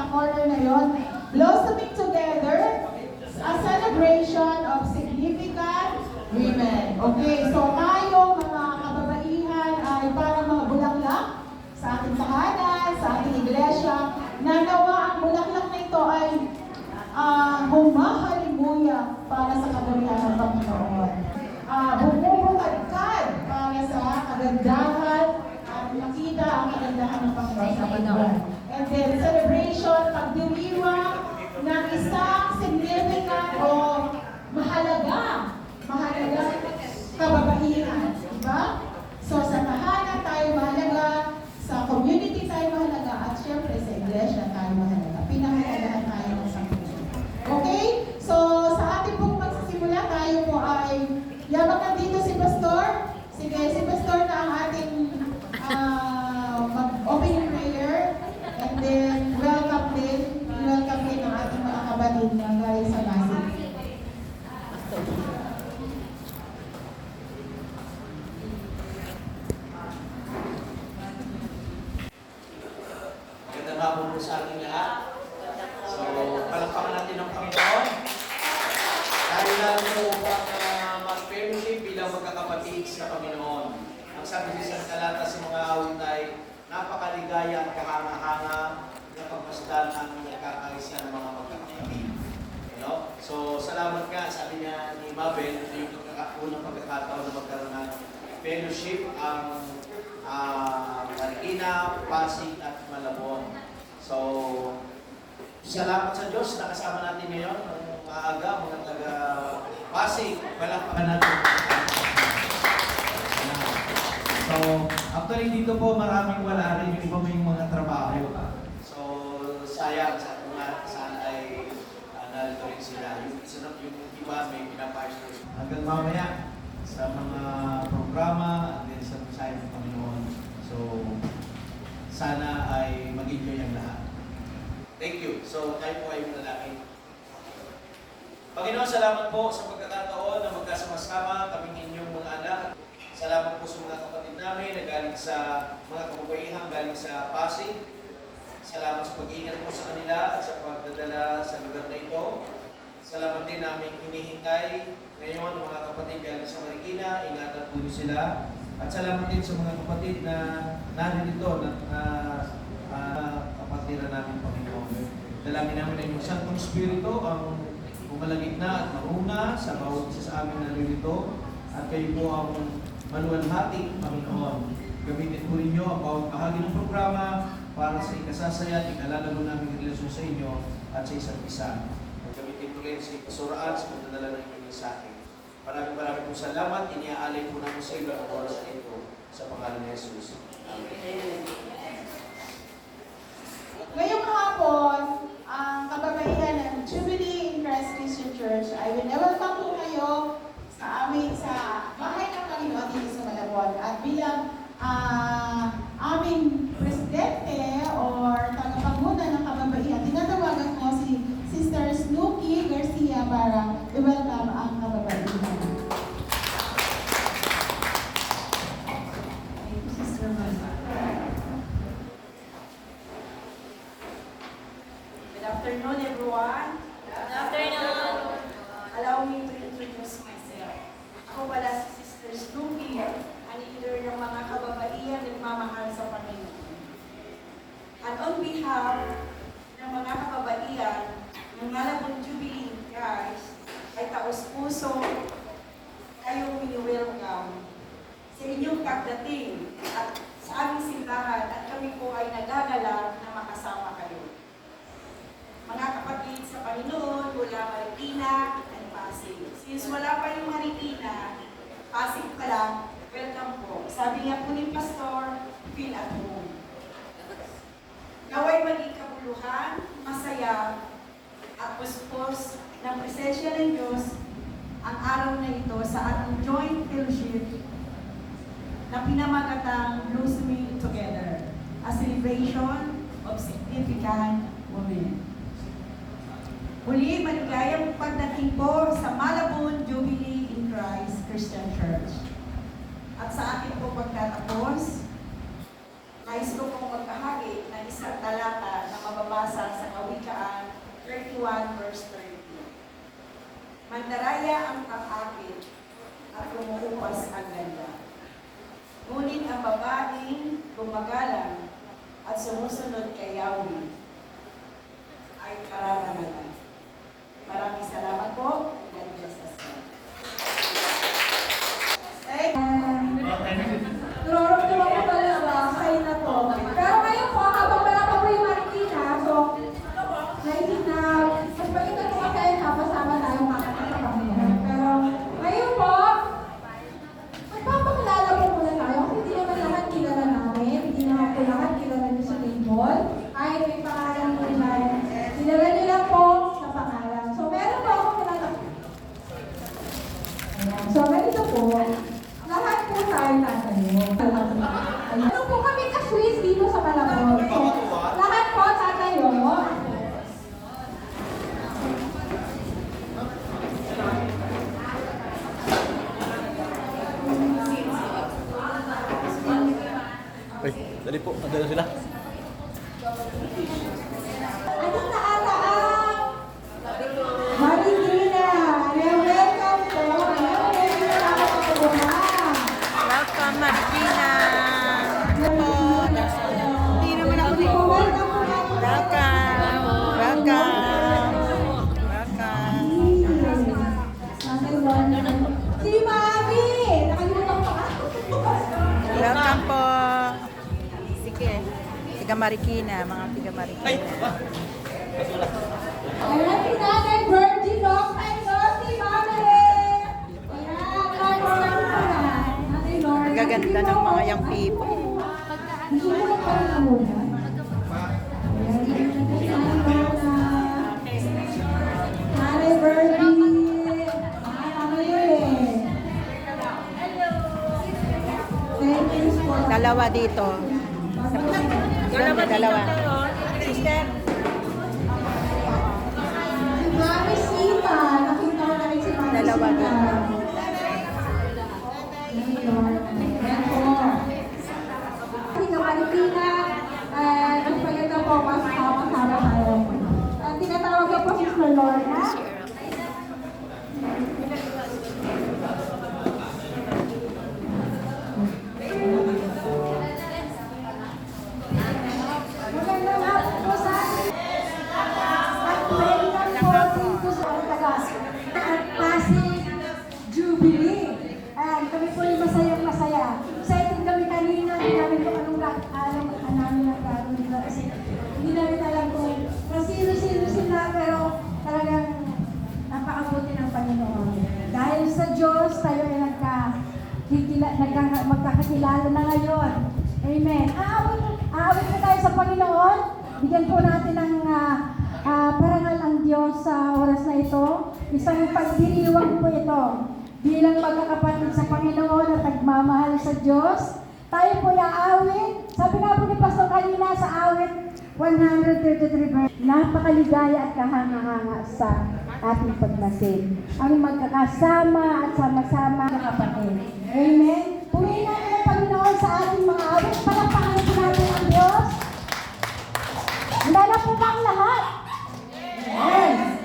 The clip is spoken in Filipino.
sa corner na yon. Blossoming Together, a celebration of significant women. Okay, so tayo mga kababaihan ay parang mga bulaklak sa ating tahanan, sa ating iglesia, na nawa ang bulaklak na ito ay humahalimuya para sa kaburihan ng Panginoon. Bumubukadkad para sa kagandahan at makita ang kagandahan ng Panginoon sa Panginoon. And then celebration, pagdiriwang ng isang significant o mahalaga kababaihan. Diba? So sa tahanan tayo mahalaga, sa community tayo mahalaga, at syempre sa iglesia tayo mahalaga. Pinakahalagahan tayo ng Panginoon. Okay? So sa ating pong magsisimula, tayo po ay yabang nandito si Pastor. Sige, si Pastor na ang ating mag-opening prayer. And then, welcome din ang ating mga kabatid na galing sa Pasig. Magandang hapon po sa ating lahat. So, palakpakan natin ang Panginoon. Dahil lang po upang mag-fellowship bilang magkakapatid sa Panginoon. Ang sabi sa talata sa mga awit ay napakaligaya at kahanga-hanga na pagmasdan ang nagkakaisa ng mga magkakapatid. You know? So, salamat nga. Sabi niya ni Mabel, ito yung unang pagkakataon na magkaroon ng fellowship ang Marikina, Pasig at Malabon. So, salamat sa Diyos na kasama natin ngayon. Maaga, mga taga Pasig, palakpakan natin. So, actually dito po maraming wala rin yung iba may mga trabaho. So, sayang sa kung saan ay narito rin sila. Yung iba may pinapayos rin. Hanggang mamaya sa mga programa at din sa mensahe ng Panginoon. So, sana ay mag-enjoy ang lahat. Thank you. So, tayo po ay manalangin. Panginoon, salamat po sa pagkakataon na magkasama-sama kaming inyong mga anak. Salamat po sa mga kapatid namin na galing sa mga kababaihan, galing sa Pasig. Salamat sa pag-iingat po sa kanila at sa pagdadala sa lugar na ito. Salamat din namin hinihintay ngayon ng mga kapatid galing sa Marikina. Ingatan po niyo sila. At salamat din sa mga kapatid na naririto na kapatiran namin, Panginoon. Dalangin namin ang inyong Santong Espiritu ang pumalagitna at maruna sa bawat isa sa amin naririto. At kayo po ang maluwalhati, Panginoon. Gamitin po ninyo ang bawat bahagi ng programa para sa ikasasaya at ikalalago namin relasyon sa inyo at sa isa't isa. Gamitin po rin sa ikasuraan sa pagdadala ng inyong mensahe. Maraming po salamat. Iniaalay po namin sa iyo ang oras na ito sa pangalan ni Jesus. Amen. Ngayong hapon, ang kababaihan ng Jubilee in Christ Christian Church ay welcome po kayo sa bahay ng Panginoon dito sa Malabon. At bilang aming presidente or tagapagmuna ng kababaihan, tinatawagan ko si Sister Snooki Garcia para i-welcome ang kababaihan. Thank you, Sister Marta. Good afternoon, everyone. Good afternoon. Allow me to introduce myself. Ako pala si Sister Snooki, ang leader ng mga kababaihan na nagmamahal sa Panginoon. At on behalf ng mga kababaihan ng Malabon Jubilee in Christ, ay taos-puso kayong mini-welcome sa inyong pagdating at sa aming simbahan, at kami po ay nagagalak na makasama kayo. Mga kapatid sa Panginoon, mula Marikina at Pasig. Since wala pa yung Marikina, Pasig pa lang, welcome po. Sabi nga po ni Pastor, feel at home. Naway maging kabuluhan, masaya, at puspos ng presensya ng Diyos ang araw na ito sa ating joint fellowship na pinamagatang Blossoming Together, a celebration of significant women. Muli, maligayang pagdating po sa Malabon Jubilee in Christ Christian Church. At sa akin po pagtatapos, nais ko pong magkahagi ng isang talata na mababasa sa Kawikaan 31 verse 30. Mandaraya ang pag-akit at lumuupas ang ganda. Ngunit ang babaeng gumagalang at sumusunod kay Yahweh ay kararanagan. Maraming salamat po. God bless us all. Nararamdaman ko talaga, kayo na to. Pero ngayon po, habang wala pa po yung Marikina, so, naisip na, mas maganda po kasi ay kasama tayo makakita sa Panginoon. Pero, ngayon po, magpapakilala po muna tayo kasi hindi naman lahat kilala namin, hindi naman po lahat kilala niyo sa table. Ay, may pangalan po dyan. Kilala niyo lang po sa pangalan. So, meron po ako kilala. Ayan. So, ganito po, lahat po tayo tatayo. Ano po kami ka-Swiss dito sa Malabon? So, lahat po tatayo. Ay, dali po. Andun na sila. Anong naataang? Marikina. Welcome po. Welcome, Marikina. Hindi naman ako dito. Welcome. Welcome. Welcome. Si Mami! Nakalimutan ko. Welcome po. Sige. Tiga Marikina, mga tiga Marikina. Ayan, si Nanay Virgin Rock and si Mami! Ayan, Nanay Lord. Gaganda ng mga young people. Hindi mo na parang namuna. Nanay Virgin. Ano yun eh. Thank you for Dalawa dito. Dalawa. Sister. si Mami Sita. Nakita ko na rin si Mami Dalawa Sita. dito. Ayan po. Ikaw, Marikina. Ang pagkita po, mas sama-sama tayo. Tinatawag ko po si Sir Lorna. Magandang hapon po sa atin. At welcome po dito sa at Pasig Jubilee. And kami po yung masayang-masaya. Excited kami kanina, hindi namin kung anong alam namin ang gagawin nila. Kasi hindi namin alam kung sino-sino sila, pero talagang napakabuti ng Panginoon. Dahil sa Diyos, tayo ay magkakakilala na ngayon. Amen. Aawit na tayo sa Panginoon. Bigyan po natin ng parangal ang Diyos sa oras na ito. Isang pagdiriwang po ito. Bilang magkakapatid sa Panginoon at nagmamahal sa Diyos, tayo po aawit. Sabi nga po ni Pastor kanina sa awit 133 verse, napakaligaya at kahanga-hanga sa ating pagmasid. Ang magkakasama at sama-sama na kapatid. Amen. Purihin natin ang Panginoon sa ating mga awit. Palakpakan po natin ang Diyos. Handa na po ba ang lahat? Yes.